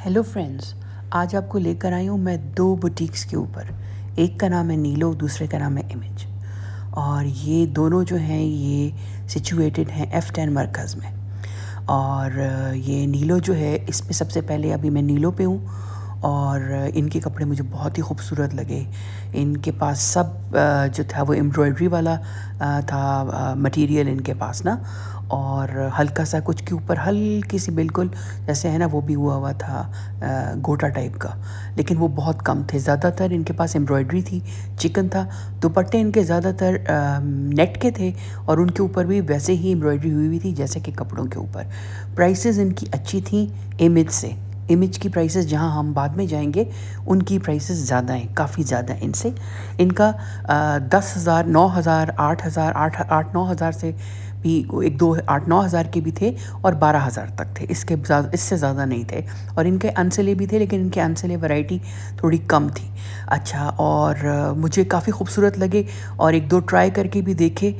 Hello friends. आज आपको लेकर आई हूँ मैं दो बुटीक्स के ऊपर। एक का नाम है नीलो, दूसरे का नाम है इमेज। और ये दोनों जो हैं ये सिचुएटेड हैं F10 मरकज़ में। और ये नीलो जो है इसमें सबसे पहले अभी मैं नीलो पे हूँ। और इनके कपड़े मुझे बहुत ही खूबसूरत लगे। इनके पास सब जो था वो एम्ब्रॉयडरी वाला था मटेरियल इनके पास ना। और हल्का सा कुछ के ऊपर हल्की सी बिल्कुल जैसे है ना वो भी हुआ था गोटा टाइप का। लेकिन वो बहुत कम थे, ज़्यादातर इनके पास एम्ब्रॉयडरी थी, चिकन था। दुपट्टे इनके ज़्यादातर नेट के थे और उनके ऊपर भी वैसे ही एम्ब्रॉयडरी हुई हुई थी जैसे कि कपड़ों के ऊपर। प्राइसेस इनकी अच्छी थी इमेज से। इमेज की प्राइसेस जहां हम बाद में जाएंगे उनकी प्राइसेस ज़्यादा हैं, काफ़ी ज़्यादा इनसे। इनका 10,000, 9,000, 8,000, 8-9 हज़ार से भी एक दो 8-9 हज़ार के भी थे और 12,000 तक थे। इससे ज़्यादा नहीं थे। और इनके अनसिले भी थे, लेकिन इनके अनसिले वैरायटी थोड़ी कम थी। अच्छा, और मुझे काफ़ी खूबसूरत लगे और एक दो ट्राई करके भी देखे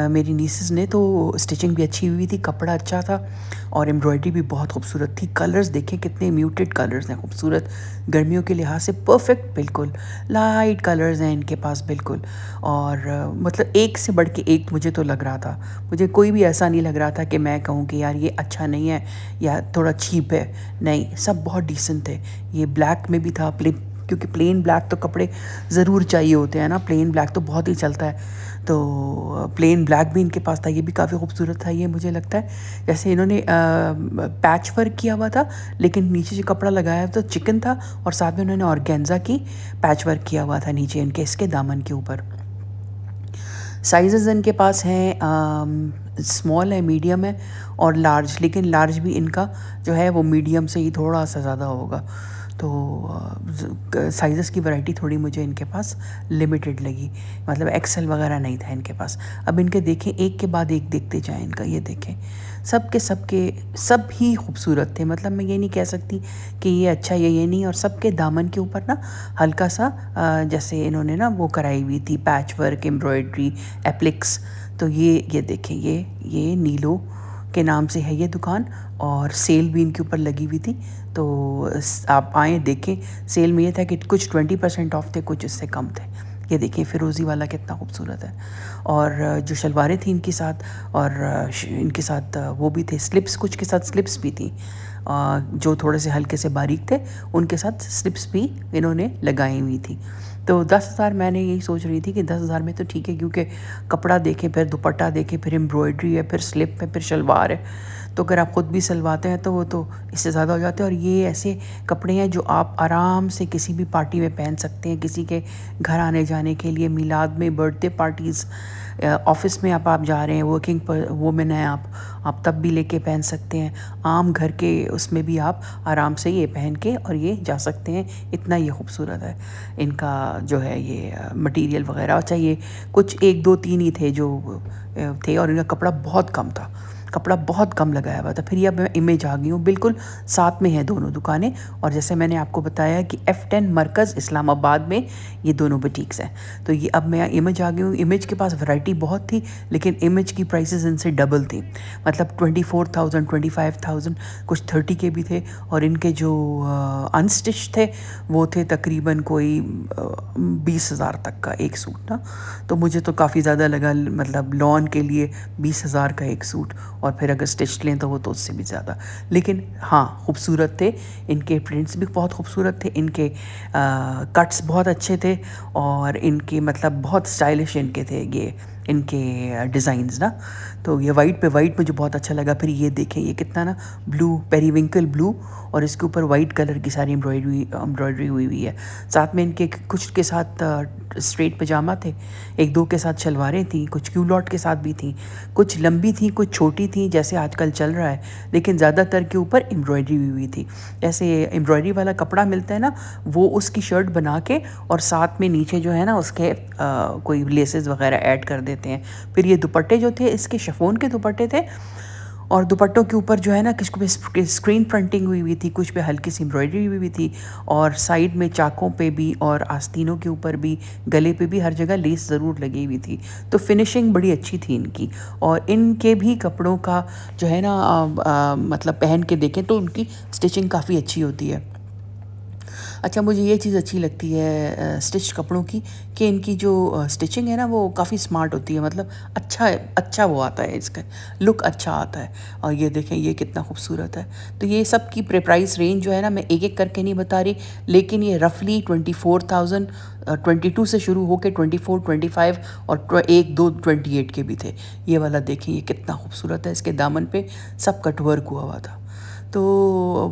मेरी नीसेस ने, तो स्टिचिंग भी अच्छी हुई थी, कपड़ा अच्छा था और एम्ब्रॉयडरी भी बहुत खूबसूरत थी। कलर्स देखें कितने म्यूटेड कलर्स हैं, खूबसूरत, गर्मियों के लिहाज से परफेक्ट, बिल्कुल लाइट कलर्स हैं इनके पास बिल्कुल। और मतलब एक से बढ़ के एक मुझे तो लग रहा था। मुझे कोई भी ऐसा नहीं लग रहा था कि मैं कहूँ कि यार ये अच्छा नहीं है या थोड़ा चीप है। नहीं, सब बहुत डिसेंट थे। ये ब्लैक में भी था, क्योंकि प्लेन ब्लैक तो कपड़े ज़रूर चाहिए होते हैं ना, प्लेन ब्लैक तो बहुत ही चलता है। तो प्लेन ब्लैक भी इनके पास था, ये भी काफ़ी खूबसूरत था। ये मुझे लगता है जैसे इन्होंने पैच वर्क किया हुआ था, लेकिन नीचे जो कपड़ा लगाया तो चिकन था और साथ में उन्होंने ऑर्गेन्जा की पैच वर्क किया हुआ था नीचे इनके इसके दामन के ऊपर। साइज़ेस इनके पास हैं, स्मॉल है, मीडियम है और लार्ज, लेकिन लार्ज भी इनका जो है वो मीडियम से ही थोड़ा सा ज़्यादा होगा। तो साइज़ेस की वैरायटी थोड़ी मुझे इनके पास लिमिटेड लगी, मतलब एक्सेल वगैरह नहीं था इनके पास। अब इनके देखें, एक के बाद एक देखते जाएं इनका, ये देखें सबके सब ही खूबसूरत थे। मतलब मैं ये नहीं कह सकती कि ये अच्छा ये नहीं। और सबके दामन के ऊपर ना हल्का सा जैसे इन्होंने ना वो कराई हुई थी पैच वर्क, एम्ब्रॉयडरी, एप्लिक्स। तो ये देखें, ये नीलो के नाम से है ये दुकान और सेल भी इनके ऊपर लगी हुई थी। तो आप आएँ देखें। सेल में ये था कि कुछ 20% ऑफ थे, कुछ इससे कम थे। ये देखिए फिरोज़ी वाला कितना खूबसूरत है। और जो शलवारें थी इनके साथ, और इनके साथ वो भी थे स्लिप्स, कुछ के साथ स्लिप्स भी थी। जो थोड़े से हल्के से बारीक थे उनके साथ स्लिप्स भी इन्होंने लगाई हुई थी। तो 10,000 मैंने यही सोच रही थी कि 10,000 में तो ठीक है, क्योंकि कपड़ा देखें, फिर दुपट्टा देखें, फिर एम्ब्रॉयडरी है, फिर स्लिप है, फिर शलवार है। तो अगर आप ख़ुद भी सिलवाते हैं तो वो तो इससे ज़्यादा हो जाते हैं। और ये ऐसे कपड़े हैं जो आप आराम से किसी भी पार्टी में पहन सकते हैं, किसी के घर आने जाने के लिए, मिलाद में, बर्थडे पार्टीज़, ऑफिस में आप जा रहे हैं, वर्किंग पर वुमेन हैं आप तब भी लेके पहन सकते हैं। आम घर के उसमें भी आप आराम से ये पहन के और ये जा सकते हैं। इतना ये खूबसूरत है इनका जो है ये मटेरियल वगैरह। अच्छा, ये कुछ 1 2 3 ही थे जो थे और इनका कपड़ा बहुत कम था, कपड़ा बहुत कम लगाया हुआ था। फिर ये अब मैं इमेज आ गई हूँ, बिल्कुल साथ में है दोनों दुकानें। और जैसे मैंने आपको बताया कि F10 मरकज़ इस्लामाबाद में ये दोनों बुटीक्स हैं। तो ये अब मैं इमेज आ गई हूँ। इमेज के पास वैरायटी बहुत थी, लेकिन इमेज की प्राइसेस इनसे डबल थी। मतलब 24,000, 25,000, कुछ 30 के भी थे। और इनके जो अनस्टिच थे वो थे तकरीबन कोई 20,000 तक का एक सूट ना। तो मुझे तो काफ़ी ज़्यादा लगा, मतलब लॉन के लिए 20,000 का एक सूट, और फिर अगर स्टिच लें तो वो तो उससे भी ज़्यादा। लेकिन हाँ, खूबसूरत थे। इनके प्रिंट्स भी बहुत खूबसूरत थे, इनके कट्स बहुत अच्छे थे और इनके मतलब बहुत स्टाइलिश इनके थे ये इनके डिज़ाइंस ना। तो ये वाइट पे वाइट मुझे बहुत अच्छा लगा। फिर ये देखें, ये कितना ना ब्लू, पेरीविंकल ब्लू, और इसके ऊपर वाइट कलर की सारी एम्ब्रॉयडरी हुई हुई है। साथ में इनके कुछ के साथ स्ट्रेट पजामा थे, एक दो के साथ शलवारें थी, कुछ क्यूलॉट के साथ भी थी, कुछ लंबी थी, कुछ छोटी थी जैसे आजकल चल रहा है, लेकिन ज़्यादातर के ऊपर एम्ब्रॉयडरी हुई थी। जैसे एम्ब्रॉयडरी वाला कपड़ा मिलता है ना, वो उसकी शर्ट बना के और साथ में नीचे जो है ना उसके कोई लेसेस वगैरह ऐड कर देते हैं। फिर ये दुपट्टे जो थे इसके शिफॉन के दुपट्टे थे, और दुपट्टों के ऊपर जो है ना कुछ पे स्क्रीन प्रिंटिंग हुई हुई थी, कुछ पे हल्की सी एम्ब्रॉयडरी हुई हुई थी, और साइड में चाकों पे भी और आस्तीनों के ऊपर भी, गले पे भी हर जगह लेस ज़रूर लगी हुई थी। तो फिनिशिंग बड़ी अच्छी थी इनकी। और इनके भी कपड़ों का जो है ना मतलब पहन के देखें तो उनकी स्टिचिंग काफ़ी अच्छी होती है। अच्छा, मुझे ये चीज़ अच्छी लगती है स्टिच कपड़ों की, कि इनकी जो स्टिचिंग है ना वो काफ़ी स्मार्ट होती है, मतलब अच्छा वो आता है, इसका लुक अच्छा आता है। और ये देखें ये कितना खूबसूरत है। तो ये सब की प्राइस रेंज जो है ना, मैं एक एक करके नहीं बता रही, लेकिन ये रफली 24,000 22 से शुरू होकर 24, 25 और एक दो 28 के भी थे। ये वाला देखें ये कितना खूबसूरत है, इसके दामन पे सब कटवर्क हुआ हुआ था। तो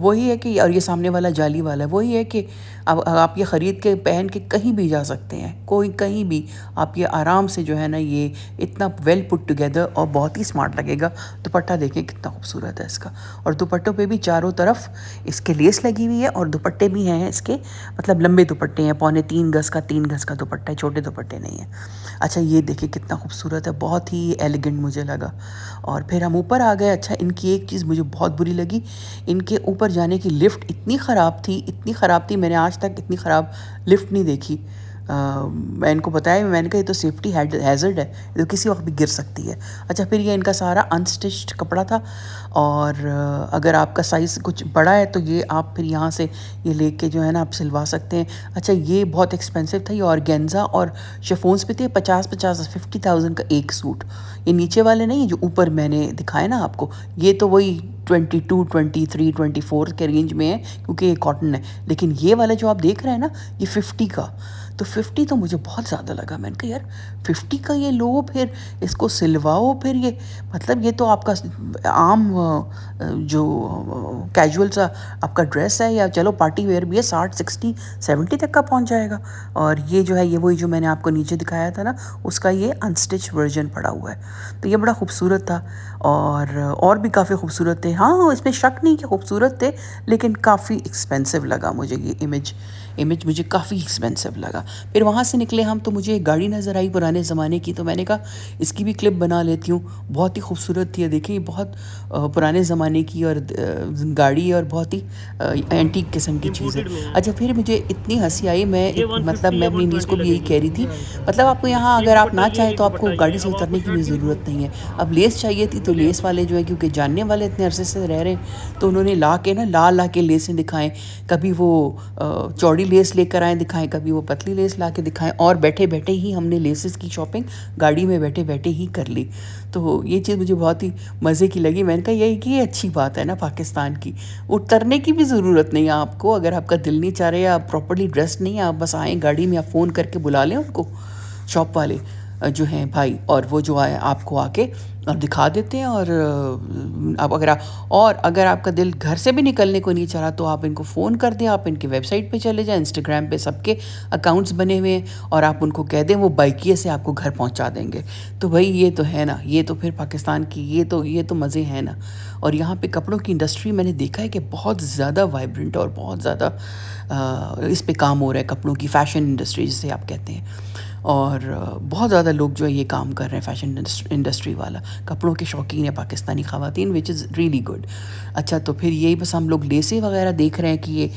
वही है कि, और ये सामने वाला जाली वाला है, वही है कि अब आप ये ख़रीद के पहन के कहीं भी जा सकते हैं, कोई कहीं भी आप ये आराम से जो है ना, ये इतना वेल पुट टुगेदर और बहुत ही स्मार्ट लगेगा। दुपट्टा देखें कितना खूबसूरत है इसका, और दुपट्टों पे भी चारों तरफ इसके लेस लगी हुई है, और दुपट्टे भी हैं इसके, मतलब लंबे दुपट्टे हैं, 3.25 गज का, 3 गज का दुपट्टा है, छोटे दुपट्टे नहीं है। अच्छा, ये देखिए कितना खूबसूरत है, बहुत ही एलिगेंट मुझे लगा। और फिर हम ऊपर आ गए। अच्छा, इनकी एक चीज़ मुझे बहुत बुरी लगी, इनके ऊपर जाने की लिफ्ट इतनी ख़राब थी, इतनी ख़राब थी, मैंने आज तक इतनी ख़राब लिफ्ट नहीं देखी। मैं इनको बताया, मैंने कहा ये तो सेफ्टी हैज़र्ड है, ये तो किसी वक्त भी गिर सकती है। अच्छा, फिर ये इनका सारा अनस्टिच्ड कपड़ा था, और अगर आपका साइज़ कुछ बड़ा है तो ये आप फिर यहाँ से ये लेके जो है ना आप सिलवा सकते हैं। अच्छा, ये बहुत एक्सपेंसिव था, ये ऑर्गेन्जा और शिफॉन्स पे थे, 50,000 का एक सूट। ये नीचे वाले नहीं, जो ऊपर मैंने दिखाए ना आपको, ये तो वही 22, 23, 24 के रेंज में है, क्योंकि ये कॉटन है। लेकिन ये वाला जो आप देख रहे हैं ना, ये 50 का, तो 50 तो मुझे बहुत ज़्यादा लगा। मैंने कहा यार 50 का ये लो, फिर इसको सिलवाओ, फिर ये मतलब ये तो आपका आम जो कैजुअल सा आपका ड्रेस है, या चलो पार्टी वेयर भी है, 60, 60, 70 तक का पहुंच जाएगा। और ये जो है, ये वही जो मैंने आपको नीचे दिखाया था ना, उसका ये अनस्टिच वर्जन पड़ा हुआ है। तो ये बड़ा खूबसूरत था, और भी काफ़ी खूबसूरत थे। हाँ, इसमें शक नहीं कि खूबसूरत थे, लेकिन काफ़ी एक्सपेंसिव लगा मुझे ये इमेज मुझे काफ़ी एक्सपेंसिव लगा। फिर वहाँ से निकले हम, तो मुझे एक गाड़ी नज़र आई पुराने ज़माने की, तो मैंने कहा इसकी भी क्लिप बना लेती हूँ। बहुत ही खूबसूरत थी, देखिए बहुत पुराने ज़माने की और गाड़ी, और बहुत ही एंटीक किस्म की चीज़ है। अच्छा, फिर मुझे इतनी हंसी आई, मतलब मैं अपनी नीज़ को भी यही कह रही थी, मतलब आपको यहाँ अगर आप ना चाहें तो आपको गाड़ी से उतरने की भी ज़रूरत नहीं है। अब लेस चाहिए थी, तो लेस वाले जो है, क्योंकि जानने वाले इतने अरसे से रह रहे हैं, तो उन्होंने ला के लेसें दिखाएं। कभी वो चौड़ी लेस लेकर आए दिखाएं, कभी वो पतली लेस ला के दिखाएं, और बैठे बैठे ही हमने लेसेस की शॉपिंग गाड़ी में बैठे बैठे ही कर ली। तो ये चीज़ मुझे बहुत ही मज़े की लगी। मैंने कहा यही कि ये अच्छी बात है ना पाकिस्तान की, उतरने की भी ज़रूरत नहीं है आपको। अगर आपका दिल नहीं चाह रहे, या आप प्रॉपर्ली ड्रेस नहीं है, आप बस आएँ गाड़ी में, आप फ़ोन करके बुला लें उनको, शॉप वाले जो हैं भाई, और वो जो आए आपको आके और दिखा देते हैं। और अब अगर आपका दिल घर से भी निकलने को नहीं चाह रहा, तो आप इनको फ़ोन कर दें, आप इनके वेबसाइट पे चले जाएं, इंस्टाग्राम पे सबके अकाउंट्स बने हुए हैं, और आप उनको कह दें, वो बाइकिए से आपको घर पहुंचा देंगे। तो भाई ये तो है ना, ये तो फिर पाकिस्तान की ये तो मज़े हैं ना। और यहाँ पे कपड़ों की इंडस्ट्री मैंने देखा है कि बहुत ज़्यादा वाइब्रेंट और बहुत ज़्यादा इस पे काम हो रहा है, कपड़ों की फ़ैशन इंडस्ट्री जिसे आप कहते हैं। और बहुत ज़्यादा लोग जो है ये काम कर रहे हैं, फ़ैशन इंडस्ट्री वाला, कपड़ों के शौकीन है पाकिस्तानी ख़वातीन, विच इज़ रियली गुड। अच्छा, तो फिर यही बस हम लोग लेसें वगैरह देख रहे हैं कि ये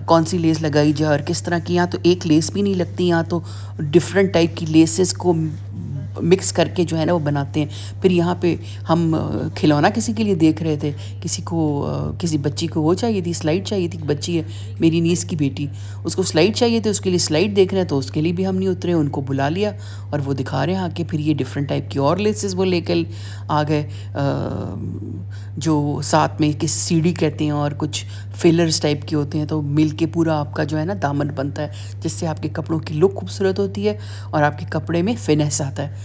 कौन सी लेस लगाई जाए और किस तरह की। यहाँ तो एक लेस भी नहीं लगती, यहाँ तो डिफरेंट टाइप की लेसेस को मिक्स करके जो है ना वो बनाते हैं। फिर यहाँ पे हम खिलौना किसी के लिए देख रहे थे, किसी बच्ची को वो चाहिए थी, स्लाइड चाहिए थी। बच्ची है मेरी नीस की बेटी, उसको स्लाइड चाहिए थी, उसके लिए स्लाइड देख रहे हैं, तो उसके लिए भी हम नहीं उतरे, उनको बुला लिया और वो दिखा रहे हैं आके। फिर ये डिफरेंट टाइप की और लेसेस वो लेकर आ गए, जो साथ में किसी सीढ़ी कहते हैं और कुछ फिलर्स टाइप के होते हैं, तो मिल के पूरा आपका जो है ना दामन बनता है, जिससे आपके कपड़ों की लुक खूबसूरत होती है और आपके कपड़े में फिनेस आता है।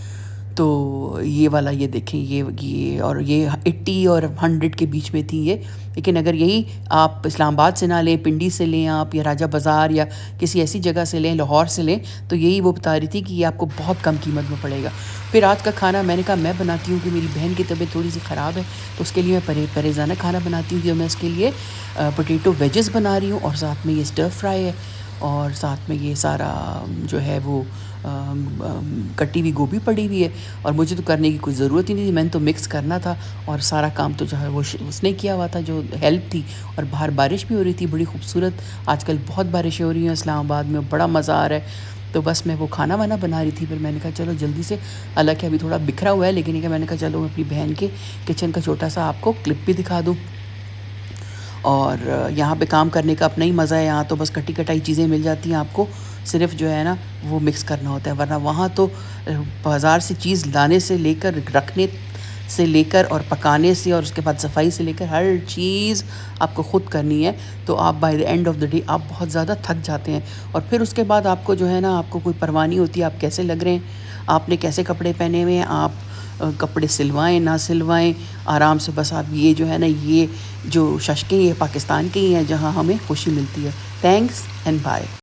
तो ये वाला ये देखें, ये 80 और 100 के बीच में थी ये। लेकिन अगर यही आप इस्लामाबाद से ना लें, पिंडी से लें आप, या राजा बाज़ार या किसी ऐसी जगह से लें, लाहौर से लें, तो यही वो बता रही थी कि ये आपको बहुत कम कीमत में पड़ेगा। फिर रात का खाना मैंने कहा मैं बनाती हूँ कि मेरी बहन की तबीयत थोड़ी सी ख़राब है, तो उसके लिए मैं परेज़ाना खाना बनाती हूँ। कि मैं उसके लिए पोटैटो वेजेस बना रही हूँ और साथ में ये स्टर फ्राई है। और साथ में ये सारा जो है वो कटी हुई गोभी पड़ी हुई है, और मुझे तो करने की कोई ज़रूरत ही नहीं थी, मैंने तो मिक्स करना था और सारा काम तो जो है वो उसने किया हुआ था, जो हेल्प थी। और बाहर बारिश भी हो रही थी बड़ी खूबसूरत, आजकल बहुत बारिशें हो रही हैं इस्लामाबाद में, बड़ा मज़ा आ रहा है। तो बस मैं वो खाना वाना बना रही थी, फिर मैंने कहा चलो जल्दी से, हालांकि अभी थोड़ा बिखरा हुआ है, लेकिन ये मैंने कहा चलो अपनी बहन के किचन का छोटा सा आपको क्लिप भी दिखा दूँ। और यहाँ पे काम करने का अपना ही मज़ा है, यहाँ तो बस कटी कटाई चीज़ें मिल जाती हैं आपको, सिर्फ जो है ना वो मिक्स करना होता है, वरना वहाँ तो बाज़ार से चीज़ लाने से लेकर रखने से लेकर और पकाने से और उसके बाद सफाई से लेकर हर चीज़ आपको ख़ुद करनी है। तो आप by the end of the day आप बहुत ज़्यादा थक जाते हैं, और फिर उसके बाद आपको जो है ना आपको कोई परवाह नहीं होती आप कैसे लग रहे हैं, आपने कैसे कपड़े पहने हुए हैं, आप कपड़े सिलवाएं ना सिलवाएं, आराम से बस आप ये जो है ना ये जो शशकें ये पाकिस्तान के ही हैं जहाँ हमें खुशी मिलती है। Thanks and bye.